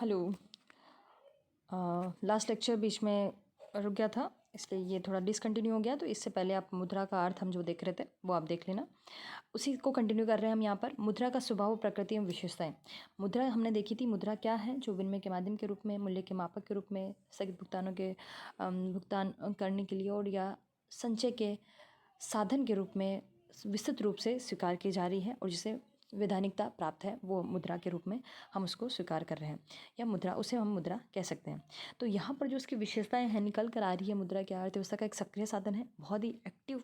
Hello. Last lecture बीच में रुक गया था, इसलिए ये थोड़ा डिसकंटिन्यू हो गया। तो इससे पहले आप मुद्रा का अर्थ हम जो देख रहे थे वो आप देख लेना। उसी को कंटिन्यू कर रहे हैं हम यहाँ पर। मुद्रा का स्वभाव, प्रकृति एवं विशेषताएं। मुद्रा हमने देखी थी। मुद्रा क्या है? जो विनिमय के माध्यम के रूप में, मूल्य के मापक के रूप में, स्थगित भुगतानों के भुगतान करने के लिए और या संचय के साधन के रूप में विस्तृत रूप से स्वीकार की जा रही है, और जिसे वैधानिकता प्राप्त है वो मुद्रा के रूप में हम उसको स्वीकार कर रहे हैं, या मुद्रा, उसे हम मुद्रा कह सकते हैं। तो यहाँ पर जो उसकी विशेषताएं हैं निकल कर आ रही है। मुद्रा क्या अर्थव्यवस्था का एक सक्रिय साधन है, बहुत ही एक्टिव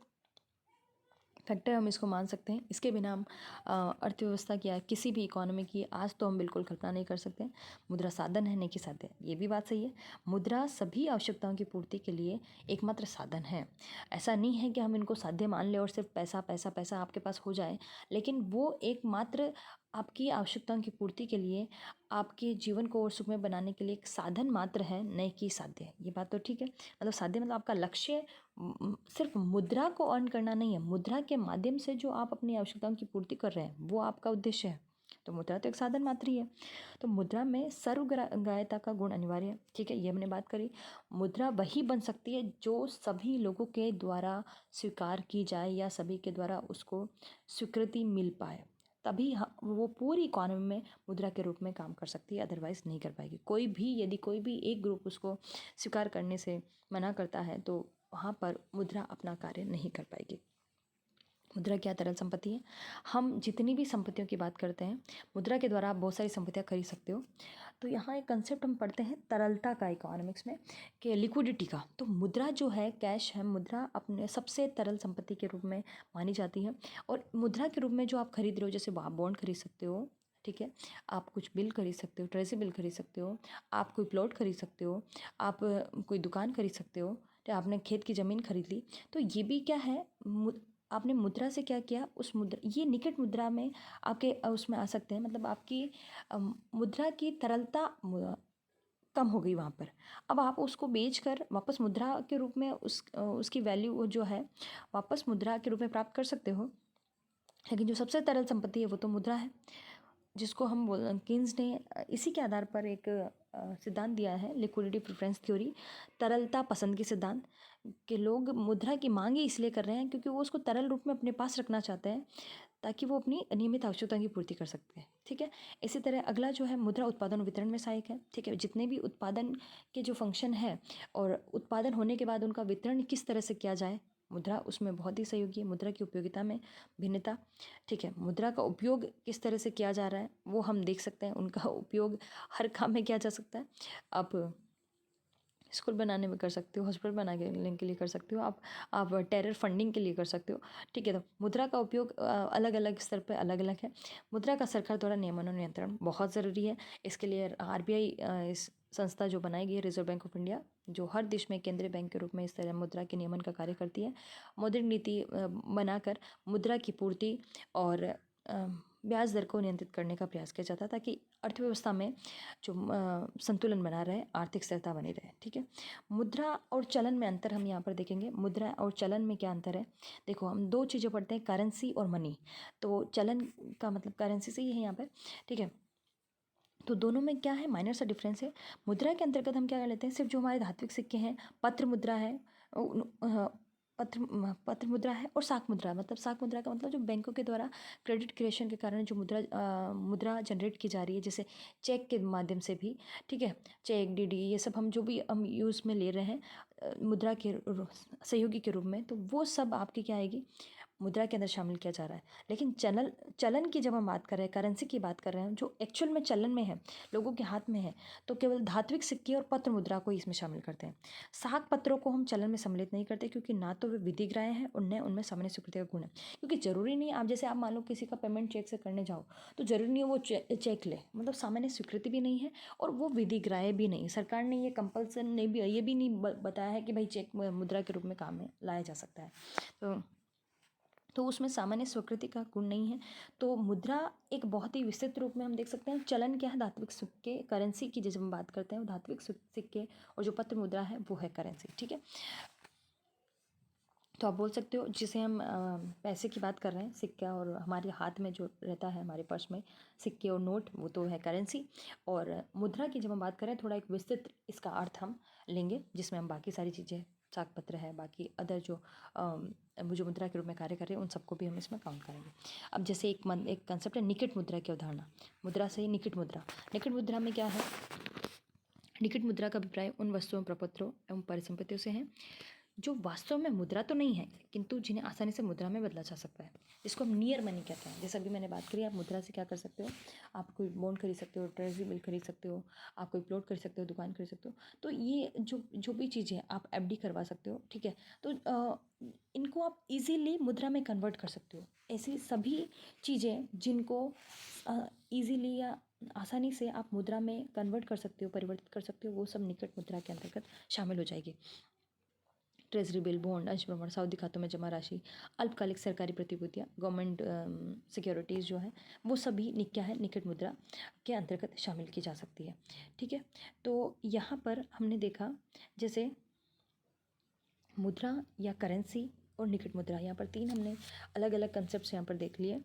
फैक्टर हम इसको मान सकते हैं। इसके बिना हम अर्थव्यवस्था की या किसी भी इकोनॉमी की आज तो हम बिल्कुल कल्पना नहीं कर सकते। मुद्रा साधन है, नहीं कि साध्य, ये भी बात सही है। मुद्रा सभी आवश्यकताओं की पूर्ति के लिए एकमात्र साधन है। ऐसा नहीं है कि हम इनको साध्य मान लें और सिर्फ पैसा पैसा पैसा आपके पास हो जाए, लेकिन वो एकमात्र आपकी आवश्यकताओं की पूर्ति के लिए, आपके जीवन को और सुखमय बनाने के लिए एक साधन मात्र है, नहीं कि साध्य। ये बात तो ठीक है। मतलब साध्य मतलब आपका लक्ष्य सिर्फ मुद्रा को अर्न करना नहीं है। मुद्रा के माध्यम से जो आप अपनी आवश्यकताओं की पूर्ति कर रहे हैं वो आपका उद्देश्य है। तो मुद्रा तो एक साधन मात्र ही है। तो मुद्रा में सर्वग्राह्यता का गुण अनिवार्य है। ठीक है, ये हमने बात करी। मुद्रा वही बन सकती है जो सभी लोगों के द्वारा स्वीकार की जाए या सभी के द्वारा उसको स्वीकृति मिल पाए, तभी वो पूरी इकोनॉमी में मुद्रा के रूप में काम कर सकती है, अदरवाइज़ नहीं कर पाएगी। कोई भी, यदि कोई भी एक ग्रुप उसको स्वीकार करने से मना करता है तो वहाँ पर मुद्रा अपना कार्य नहीं कर पाएगी। मुद्रा क्या तरल संपत्ति है। हम जितनी भी संपत्तियों की बात करते हैं, मुद्रा के द्वारा आप बहुत सारी संपत्तियां खरीद सकते हो। तो यहाँ एक कंसेप्ट हम पढ़ते हैं तरलता का इकोनॉमिक्स में, कि लिक्विडिटी का। तो मुद्रा जो है, कैश है, मुद्रा अपने सबसे तरल संपत्ति के रूप में मानी जाती है। और मुद्रा के रूप में जो आप खरीद रहे हो, जैसे आप बॉन्ड खरीद सकते हो, ठीक है, आप कुछ बिल खरीद सकते हो, ट्रेजरी बिल खरीद सकते हो, आप कोई प्लॉट खरीद सकते हो, आप कोई दुकान खरीद सकते हो, तो आपने खेत की ज़मीन खरीद ली। तो ये भी क्या है, आपने मुद्रा से क्या किया, उस मुद्रा, ये निकट मुद्रा में आपके उसमें आ सकते हैं। मतलब आपकी मुद्रा की तरलता कम हो गई वहाँ पर। अब आप उसको बेच कर वापस मुद्रा के रूप में उसकी वैल्यू जो है वापस मुद्रा के रूप में प्राप्त कर सकते हो। लेकिन जो सबसे तरल संपत्ति है वो तो मुद्रा है, जिसको हम केन्स ने इसी के आधार पर एक सिद्धांत दिया है, लिक्विडिटी प्रेफरेंस थ्योरी, तरलता पसंद की सिद्धांत, कि लोग मुद्रा की मांग ही इसलिए कर रहे हैं क्योंकि वो उसको तरल रूप में अपने पास रखना चाहते हैं, ताकि वो अपनी नियमित आवश्यकता की पूर्ति कर सकते हैं। ठीक है, इसी तरह अगला जो है मुद्रा उत्पादन और वितरण में सहायक है। ठीक है, जितने भी उत्पादन के जो फंक्शन है और उत्पादन होने के बाद उनका वितरण किस तरह से किया जाए, मुद्रा उसमें बहुत ही सहयोगी है। मुद्रा की उपयोगिता में भिन्नता, ठीक है, मुद्रा का उपयोग किस तरह से किया जा रहा है वो हम देख सकते हैं। उनका उपयोग हर काम में किया जा सकता है। आप स्कूल बनाने में कर सकते हो, हॉस्पिटल बनाने के लिए कर सकते हो, आप टेरर फंडिंग के लिए कर सकते हो। ठीक है, तो मुद्रा का उपयोग अलग अलग स्तर पर अलग अलग है। मुद्रा का सरकार द्वारा नियमन और नियंत्रण बहुत ज़रूरी है। इसके लिए आरबीआई इस संस्था जो बनाई गई है, रिजर्व बैंक ऑफ इंडिया, जो हर देश में केंद्रीय बैंक के रूप में इस तरह मुद्रा के नियमन का कार्य करती है। मौद्रिक नीति बनाकर मुद्रा की पूर्ति और ब्याज दर को नियंत्रित करने का प्रयास किया जाता है, ताकि अर्थव्यवस्था में जो संतुलन बना रहे, आर्थिक स्थिरता बनी रहे। ठीक है, मुद्रा और चलन में अंतर हम यहाँ पर देखेंगे। मुद्रा और चलन में क्या अंतर है, देखो हम दो चीज़ें पढ़ते हैं, करेंसी और मनी। तो चलन का मतलब करेंसी से ही है यहाँ पर। ठीक है, तो दोनों में क्या है, माइनर सा डिफरेंस है। मुद्रा के अंतर्गत हम क्या कर लेते हैं, सिर्फ जो हमारे धात्विक सिक्के हैं, पत्र मुद्रा है, पत्र मुद्रा है, और साख मुद्रा। मतलब साख मुद्रा का मतलब जो बैंकों के द्वारा क्रेडिट क्रिएशन के कारण जो मुद्रा जनरेट की जा रही है, जैसे चेक के माध्यम से भी। ठीक है, चेक, डीडी, ये सब हम जो भी हम यूज़ में ले रहे हैं मुद्रा के सहयोगी के रूप में, तो वो सब आपकी क्या आएगी, मुद्रा के अंदर शामिल किया जा रहा है। लेकिन चलन की जब हम बात कर रहे हैं, करेंसी की बात कर रहे हैं, जो एक्चुअल में चलन में है, लोगों के हाथ में है, तो केवल धात्विक सिक्के और पत्र मुद्रा को इसमें शामिल करते हैं। साख पत्रों को हम चलन में सम्मिलित नहीं करते, क्योंकि ना तो वे विधिग्राह्य हैं और न उनमें सामान्य स्वीकृति का गुण है। क्योंकि जरूरी नहीं, आप जैसे आप मान लो किसी का पेमेंट चेक से करने जाओ, तो जरूरी नहीं है वो चेक ले, मतलब सामान्य स्वीकृति भी नहीं है और वो विधिग्राह्य भी नहीं। सरकार ने ये कंपल्सन नहीं भी, ये भी नहीं बताया है कि भाई चेक मुद्रा के रूप में काम में लाया जा सकता है। तो उसमें सामान्य स्वीकृति का गुण नहीं है। तो मुद्रा एक बहुत ही विस्तृत रूप में हम देख सकते हैं। चलन क्या है, धात्विक सिक्के, करेंसी की जब हम बात करते हैं वो धात्विक सिक्के, और जो पत्र मुद्रा है वो है करेंसी। ठीक है, तो आप बोल सकते हो, जिसे हम पैसे की बात कर रहे हैं, सिक्का, और हमारे हाथ में जो रहता है हमारे पर्स में सिक्के और नोट, वो तो है करेंसी। और मुद्रा की जब हम बात करें, थोड़ा एक विस्तृत इसका अर्थ हम लेंगे, जिसमें हम बाकी सारी चीज़ें, साख पत्र है, बाकी अदर जो मुद्रा के रूप में कार्य कर रहे हैं, उन सबको भी हम इसमें काउंट करेंगे। अब जैसे एक कंसेप्ट है निकट मुद्रा की अवधारणा। मुद्रा से ही निकट मुद्रा। निकट मुद्रा में क्या है? निकट मुद्रा का अभिप्राय उन वस्तुओं, प्रपत्रों एवं परिसंपत्तियों से है जो वास्तव में मुद्रा तो नहीं है, किंतु जिन्हें आसानी से मुद्रा में बदला जा सकता है, जिसको हम नियर मनी कहते हैं। जैसे अभी मैंने बात करी, आप मुद्रा से क्या कर सकते हो? आप कोई बॉन्ड खरीद सकते हो, ट्रेजरी बिल खरीद सकते हो, आप कोई प्लॉट खरीद सकते हो, दुकान खरीद सकते हो। तो ये जो भी चीज़ें आप एफडी करवा सकते हो, ठीक है, तो इनको आप इजीली मुद्रा में कन्वर्ट कर सकते हो। ऐसी सभी चीज़ें जिनको ईजीली या आसानी से आप मुद्रा में कन्वर्ट कर सकते हो, परिवर्तित कर सकते हो, वो सब निकट मुद्रा के अंतर्गत शामिल हो जाएगी। ट्रेजरी बिल, बॉन्ड, अंश प्रमाण, सावधि खातों में जमा राशि, अल्पकालिक सरकारी प्रतिभूतियाँ, गवर्नमेंट सिक्योरिटीज़ जो है, वो सभी क्या है, निकट मुद्रा के अंतर्गत शामिल की जा सकती है। ठीक है, तो यहाँ पर हमने देखा, जैसे मुद्रा या करेंसी और निकट मुद्रा, यहाँ पर तीन हमने अलग अलग कंसेप्ट यहाँ पर देख लिए।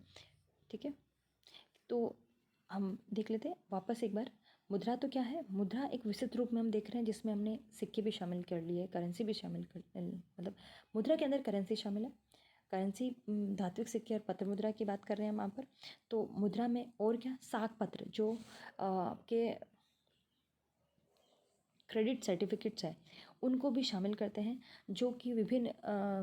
ठीक है, तो हम देख लेते हैं वापस एक बार। मुद्रा तो क्या है? मुद्रा एक विस्तृत रूप में हम देख रहे हैं, जिसमें हमने सिक्के भी शामिल कर लिए, करेंसी भी शामिल कर, मतलब मुद्रा के अंदर करेंसी शामिल है। करेंसी धात्विक सिक्के और पत्र मुद्रा की बात कर रहे हैं हम यहाँ पर। तो मुद्रा में और क्या, साख पत्र, जो आपके क्रेडिट सर्टिफिकेट्स हैं, उनको भी शामिल करते हैं, जो कि विभिन्न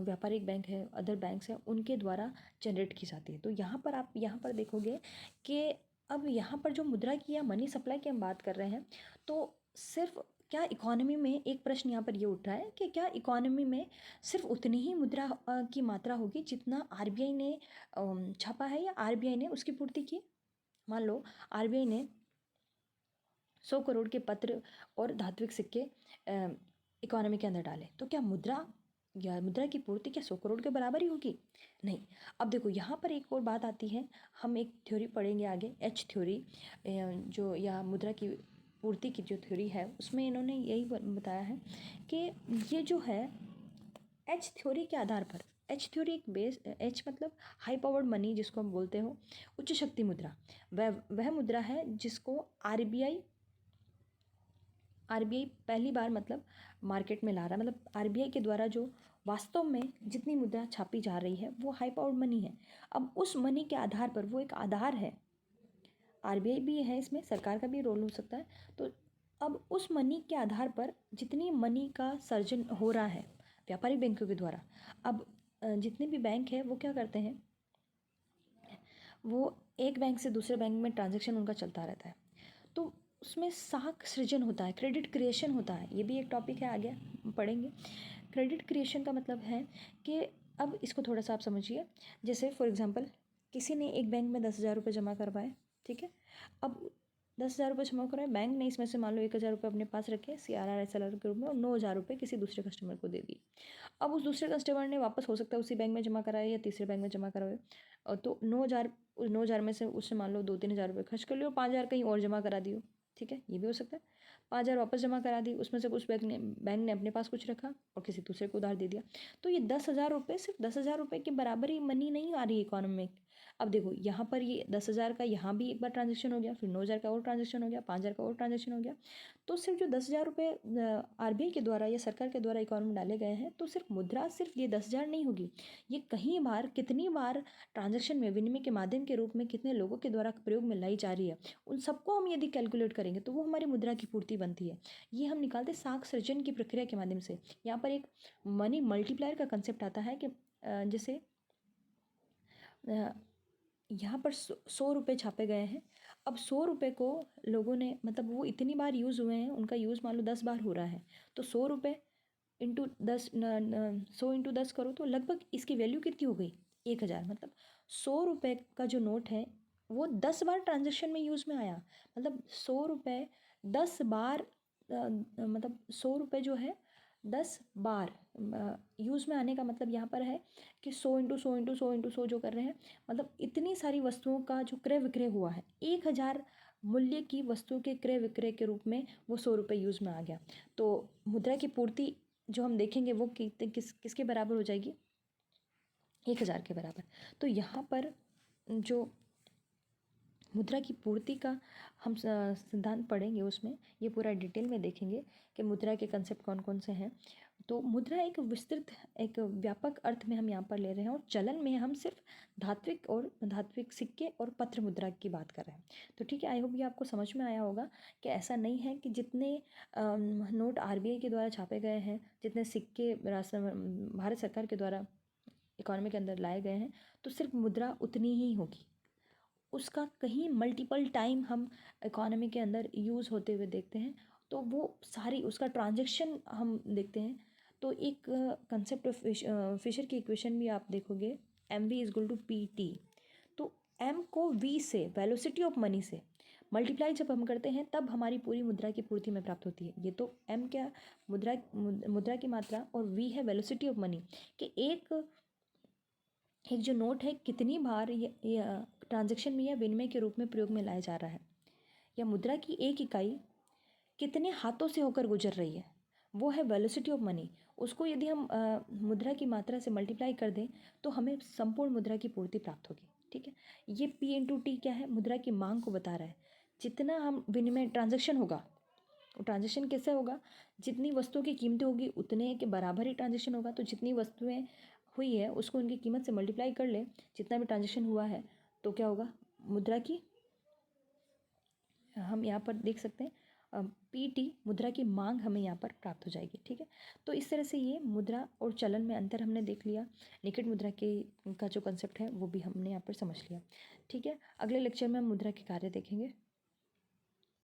व्यापारिक बैंक है, अदर बैंक्स हैं, उनके द्वारा जनरेट की जाती है। तो यहाँ पर आप यहाँ पर देखोगे कि अब यहाँ पर जो मुद्रा की या मनी सप्लाई की हम बात कर रहे हैं, तो सिर्फ क्या इकोनॉमी में एक प्रश्न यहाँ पर ये उठ रहा है कि क्या इकोनॉमी में सिर्फ उतनी ही मुद्रा की मात्रा होगी जितना आरबीआई ने छापा है, या आरबीआई ने उसकी पूर्ति की? मान लो आरबीआई ने 100 करोड़ के पत्र और धात्विक सिक्के इकोनॉमी के अंदर डाले, तो क्या मुद्रा या मुद्रा की पूर्ति क्या 100 करोड़ के बराबर ही होगी? नहीं। अब देखो यहाँ पर एक और बात आती है, हम एक थ्योरी पढ़ेंगे आगे, एच थ्योरी, जो या मुद्रा की पूर्ति की जो थ्योरी है, उसमें इन्होंने यही बताया है कि ये जो है एच थ्योरी के आधार पर, एच थ्योरी एक बेस, एच मतलब हाई पावर्ड मनी जिसको हम बोलते हो, उच्च शक्ति मुद्रा, वह मुद्रा है जिसको आरबीआई पहली बार मतलब मार्केट में ला रहा है। मतलब आरबीआई के द्वारा जो वास्तव में जितनी मुद्रा छापी जा रही है, वो हाई पावर्ड मनी है। अब उस मनी के आधार पर, वो एक आधार है, आरबीआई भी है इसमें, सरकार का भी रोल हो सकता है। तो अब उस मनी के आधार पर जितनी मनी का सर्जन हो रहा है व्यापारिक बैंकों के द्वारा, अब जितने भी बैंक हैं वो क्या करते हैं, वो एक बैंक से दूसरे बैंक में ट्रांजैक्शन उनका चलता रहता है, तो उसमें साख सृजन होता है, क्रेडिट क्रिएशन होता है। ये भी एक टॉपिक है, आगे पढ़ेंगे। क्रेडिट क्रिएशन का मतलब है कि अब इसको थोड़ा सा आप समझिए। जैसे फॉर एग्जांपल, किसी ने एक बैंक में 10,000 रुपये जमा करवाए, ठीक है। अब 10,000 रुपये जमा कराए बैंक ने, इसमें से मान लो 1,000 रुपये अपने पास रखे CRR SLR के रूप में, और 9,000 रुपये किसी दूसरे कस्टमर को दे दिए। अब उस दूसरे कस्टमर ने वापस हो सकता है उसी बैंक में जमा कराए या तीसरे बैंक में जमा कराए, और तो 9,000 में से उससे मान लो 2-3 हज़ार रुपये खर्च कर लियो, 5,000 कहीं और जमा करा दियो, ठीक है, ये भी हो सकता है। 5,000 वापस जमा करा दी, उसमें से उस बैंक ने अपने पास कुछ रखा और किसी दूसरे को उधार दे दिया। तो ये 10,000 रुपये, सिर्फ 10,000 रुपये के बराबर ही मनी नहीं आ रही है इकोनॉमी में। अब देखो यहाँ पर ये 10,000 का यहाँ भी एक बार ट्रांजेक्शन हो गया, फिर 9,000 का और ट्रांजेक्शन हो गया, 5,000 का और ट्रांजेक्शन हो गया। तो सिर्फ जो 10,000 रुपये आरबीआई के द्वारा या सरकार के द्वारा इकोनॉमी में डाले गए हैं, तो सिर्फ मुद्रा सिर्फ ये 10,000 नहीं होगी, ये कहीं बार, कितनी बार ट्रांजेक्शन में, विनिमय के माध्यम के रूप में कितने लोगों के द्वारा प्रयोग में लाई जा रही है, उन सबको हम यदि कैलकुलेट करेंगे तो वो हमारी मुद्रा की पूर्ति बनती है। ये हम निकालते साख सृजन की प्रक्रिया के माध्यम से। यहाँ पर एक मनी मल्टीप्लायर का कंसेप्ट आता है कि जैसे यहाँ पर 100 रुपये छापे गए हैं। अब 100 रुपये को लोगों ने, मतलब वो इतनी बार यूज़ हुए हैं, उनका यूज़ मान लो 10 बार हो रहा है, तो 100 रुपये इंटू 10, 100 इंटू 10 करो तो लगभग इसकी वैल्यू कितनी हो गई, 1,000। मतलब 100 रुपये का जो नोट है वो 10 बार ट्रांजेक्शन में यूज़ में आया। मतलब 100 रुपये 10 बार, मतलब 100 रुपये जो है 10 बार यूज़ में आने का मतलब यहाँ पर है कि 100 इंटू 100 इंटू 100 इंटू 100 जो कर रहे हैं, मतलब इतनी सारी वस्तुओं का जो क्रय विक्रय हुआ है, 1,000 मूल्य की वस्तुओं के क्रय विक्रय के रूप में वो 100 रुपये यूज़ में आ गया। तो मुद्रा की पूर्ति जो हम देखेंगे वो किसके बराबर हो जाएगी, 1000 के बराबर। तो यहाँ पर जो मुद्रा की पूर्ति का हम सिद्धांत पढ़ेंगे, उसमें ये पूरा डिटेल में देखेंगे कि मुद्रा के कंसेप्ट कौन कौन से हैं। तो मुद्रा एक विस्तृत, एक व्यापक अर्थ में हम यहाँ पर ले रहे हैं, और चलन में हम सिर्फ धात्विक सिक्के और पत्र मुद्रा की बात कर रहे हैं। तो ठीक है, आई होप ये आपको समझ में आया होगा कि ऐसा नहीं है कि जितने नोट आरबीआई के द्वारा छापे गए हैं, जितने सिक्के भारत सरकार के द्वारा इकोनॉमी के अंदर लाए गए हैं, तो सिर्फ मुद्रा उतनी ही होगी। उसका कहीं मल्टीपल टाइम हम इकोनॉमी के अंदर यूज़ होते हुए देखते हैं, तो वो सारी उसका ट्रांजैक्शन हम देखते हैं। तो एक कंसेप्ट ऑफ फिशर की इक्वेशन भी आप देखोगे, M V is equal to P T. तो एम को वी से, वेलोसिटी ऑफ मनी से मल्टीप्लाई जब हम करते हैं, तब हमारी पूरी मुद्रा की पूर्ति में प्राप्त होती है। ये तो एम क्या, मुद्रा की मात्रा, और वी है वेलोसिटी ऑफ मनी, कि एक जो नोट है कितनी बार ये ट्रांजैक्शन में या विनिमय के रूप में प्रयोग में लाया जा रहा है, या मुद्रा की एक इकाई कितने हाथों से होकर गुजर रही है, वो है वेलोसिटी ऑफ मनी। उसको यदि हम मुद्रा की मात्रा से मल्टीप्लाई कर दें, तो हमें संपूर्ण मुद्रा की पूर्ति प्राप्त होगी। ठीक है, ये पी इंटू टी क्या है, मुद्रा की मांग को बता रहा है। जितना हम विनिमय ट्रांजैक्शन होगा, ट्रांजैक्शन कैसे होगा, जितनी वस्तुओं की कीमतें होगी उतने के बराबर ही ट्रांजैक्शन होगा। तो जितनी वस्तुएं हुई है उसको उनकी कीमत से मल्टीप्लाई कर ले, जितना भी ट्रांजैक्शन हुआ है, तो क्या होगा, मुद्रा की, हम यहाँ पर देख सकते हैं पी टी, मुद्रा की मांग हमें यहाँ पर प्राप्त हो जाएगी। ठीक है, तो इस तरह से ये मुद्रा और चलन में अंतर हमने देख लिया। निकट मुद्रा के का जो कंसेप्ट है वो भी हमने यहाँ पर समझ लिया। ठीक है, अगले लेक्चर में हम मुद्रा के कार्य देखेंगे।